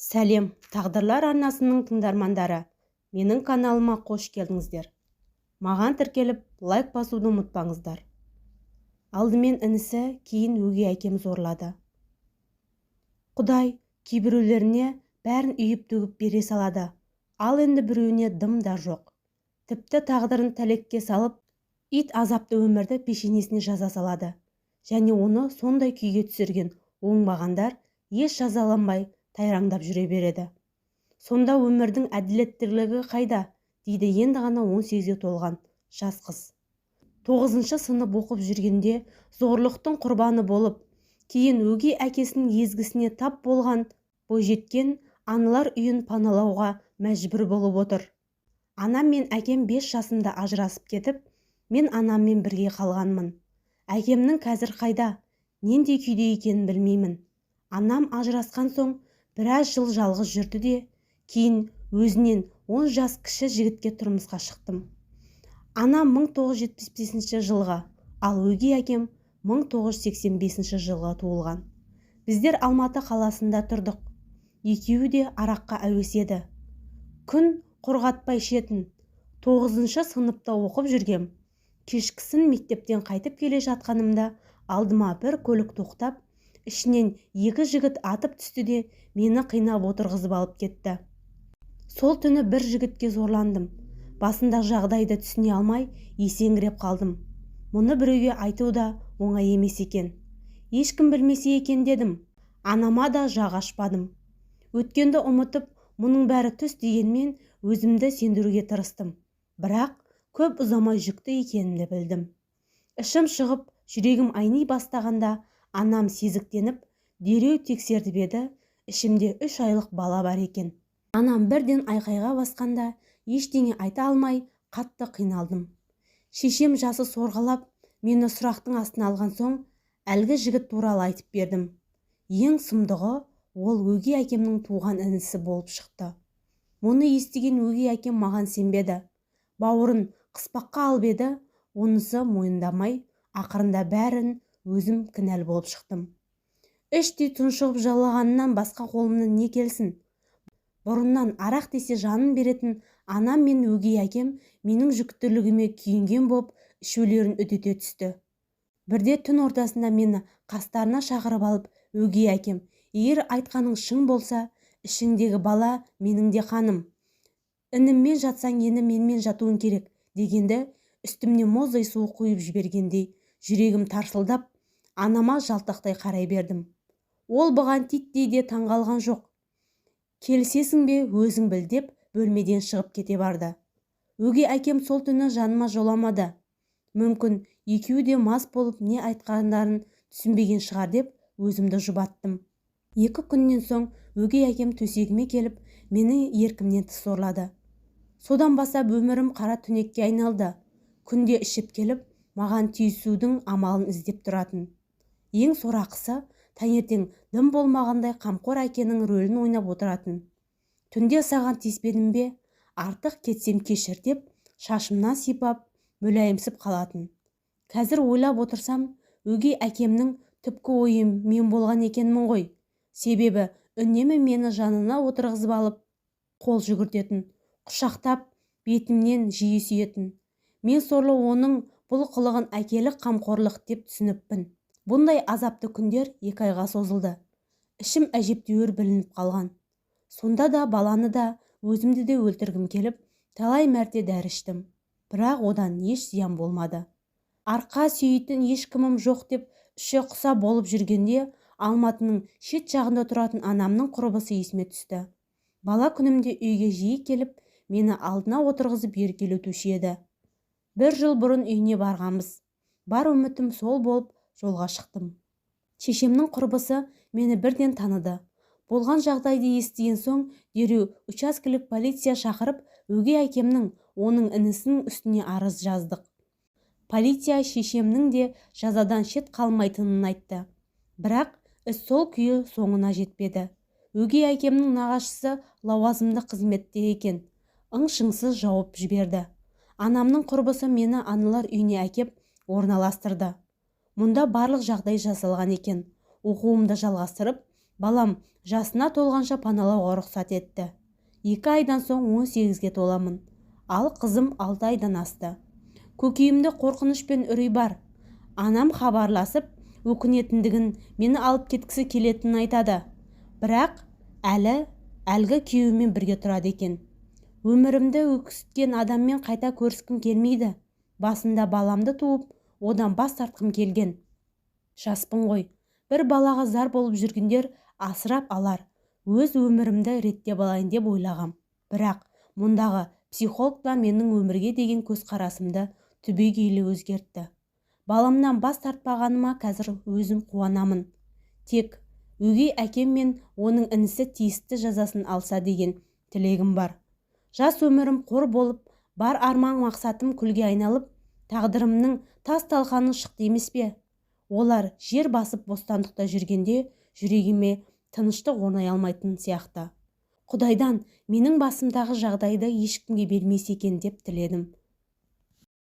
Сәлем, тағдырлар арнасының тыңдармандары. Менің каналыма қош келдіңіздер. Маған тіркеліп, лайк басуды ұмытпаңыздар. Алдымен інісі, кейін өгей әкем зорлады. Құдай кейбіреулеріне бәрін үйіп-төгіп бере салады. Ал енді біреуіне дым да жоқ. Тіпті тағдырын тәлекке салып, ит азапты өмірді пешенесіне жаза салады. Және оны сондай күйге түсірген оңбағандар еш жазаланбай тайраңдап жүре береді. Сонда өмірдің әділеттілігі қайда, дейді енді ғана 18-ге толған жас қыз. 9-шы сынып оқып жүргенде зорлықтың құрбаны болып, кейін өгей әкесінің езгісіне тап болған бойжеткен аналар үйін паналауға мәжбүр болып отыр. Анам мен әкем 5 жасымда ажырасып кетіп, мен анаммен бірге қалғанмын. Әкемнің қазір қайда, нендей күйде екенін білмеймін. Анам ажырасқан соң біраз жыл жалғыз жүрді де, кейін өзінен 10 жас кіші жігітке тұрмысқа шықтым. Анам 1975 жылға, ал өгей әкем 1985 жылға туылған. Біздер Алматы қаласында тұрдық. Екеуі де араққа әуес еді. Күн құрғатпай ішетін. 9-шы сыныпта оқып жүргем. Кешкісін мектептен қайтып келе жатқанымда алдыма бір көлік тоқтап, ішінен 2 жігіт атып түсті де мені қинап отырғызып алып кетті. Сол түні бір жігітке зорландым. Басында жағдайды түсіне алмай есеңгіреп қалдым. Мұны біреуге айту да оңай емес екен. Ешкім білмесе екен дедім. Анама да жақ ашпадым. Өткенді ұмытып, мұның бәрі түс дегенмен өзімді сендіруге тырыстым. Бірақ көп ұзамай жүкті екенімді білдім. Ішім шығып, жүрегім айни бастағанда анам сезіктеніп, дереу тексерді еді, ішімде 3 айлық бала бар екен. Анам бірден айқайға басқанда, ештеңе айта алмай, қатты қиналдым. Шешем жасы сорғалап, мені сұрақтың астына алған соң, әлгі жігіт туралы айтып бердім. Ең сұмдығы, ол өгей әкемнің туған інісі болып шықты. Мұны естіген өгей әкем маған сенбеді. Бауырын қыспаққа алып еді, онысы мойындамай, ақырында бәрін өзім кінәл болып шықтым. Іштей тұншығып жалағаннан басқа қолымнан не келсін? Бұрыннан арақ десе жанын беретін анам мен өгей әкем менің жүктілігіме күйінген боп үшеулерін үдете түсті. Бірде түн ортасында мені қастарына шақырып алып, өгей әкем, егер айтқаның шын болса, ішіңдегі бала менің де қаным. Ініммен жатсаң енді менімен жатуың керек, дегенде үстімне мұздай су құйып жібергендей, жүрегім тарсылдап, анама жалтақтай қарай бердім. Ол бұған титтей де таңғалған жоқ. Келісесің бе, өзің біл деп бөлмеден шығып кете барды. Өгей әкем сол түні жаныма жоламады. Мүмкін екеуі де мас болып не айтқандарын түсінбеген шығар деп өзімді жұбаттым. 2 күннен соң өгей әкем төсегіме келіп, мені еркімнен тыс зорлады. Содан бастап өмірім қара түнекке айналды. Күнде ішіп келіп, маған тиісудің амалын іздеп тұратын. Ең сорақысы, таңертең дым болмағандай қамқор әкенің рөлін ойнап отыратын. Түнде саған тиіспедім бе, артық кетсем кешір деп, шашымнан сипап, мүләйімсіп қалатын. Қазір ойлап отырсам, өгей әкемнің түпкі ойы мен болған екенмін ғой. Себебі үнемі мені жанына отырғызып алып, қол жүгіртетін, құшақтап, бетімнен жиі сүйетін. Мен сорлы оның бұл қылығын әкелік қамқорлық деп түсініппін. Бұндай азапты күндер 2 айға созылды. Ішім әжептәуір білініп қалған. Сонда да баланы да, өзімді де өлтіргім келіп, талай мәрте дәрі іштім. Бірақ одан еш зиян болмады. Арқа сүйейтін ешкімім жоқ деп іші құса болып жүргенде, Алматының шет жағында тұратын анамның құрбысы есіме түсті. Бала күнімде үйге жиі келіп, мені алдына отырғызып еркелетуші еді. 1 жыл бұрын үйіне барғанбыз. Бар үмітім сол болып жолға шықтым. Шешемнің құрбысы мені бірден таныды. Болған жағдайды естіген соң, дереу учаскелік полиция шақырып, өгей әкемнің, оның інісінің үстіне арыз жаздық. Полиция шешемнің де жазадан шет қалмайтынын айтты. Бірақ іс сол күйі соңына жетпеді. Өгей әкемнің нағашысы лауазымды қызметте екен. Ың-шыңсыз жауып жіберді. Анамның құрбысы мені аналар үйіне әкеп орналастырды. Мұнда барлық жағдай жасалған екен. Оқуымды жалғастырып, Балам жасына толғанша паналауға рұқсат етті. 2 айдан соң 18-ге толамын. Ал қызым 6 айдан асты. Көкейімде қорқыныш пен үрей бар. Анам хабарласып, өкінетіндігін, мені алып кеткісі келетінін айтады. Бірақ әлгі күйеуімен бірге тұрады екен. Өмірімді өксіткен адаммен қайта көріскім келмейді. Басында баламды туып, одан бас тартқым келген. Жаспын ғой. Бір балаға зар болып жүргендер асырап алар. Өз өмірімді реттеп алайын деп ойлағам. Бірақ мұндағы психологтар менің өмірге деген көзқарасымды түбегейлі өзгертті. Баламнан бас тартпағаныма қазір өзім қуанамын. Тек өгей әкем мен оның інісі тиісті жазасын алса деген тілегім бар. Жас өмірім қор болып, бар арман мақсатым күлге айналып, тағдырымның тас талқаны шықты емес пе? Олар жер басып бостандықта жүргенде жүрегіме тыныштық орнай алмайтын сияқты. Құдайдан менің басымдағы жағдайды ешкімге бермес екен деп тіледім.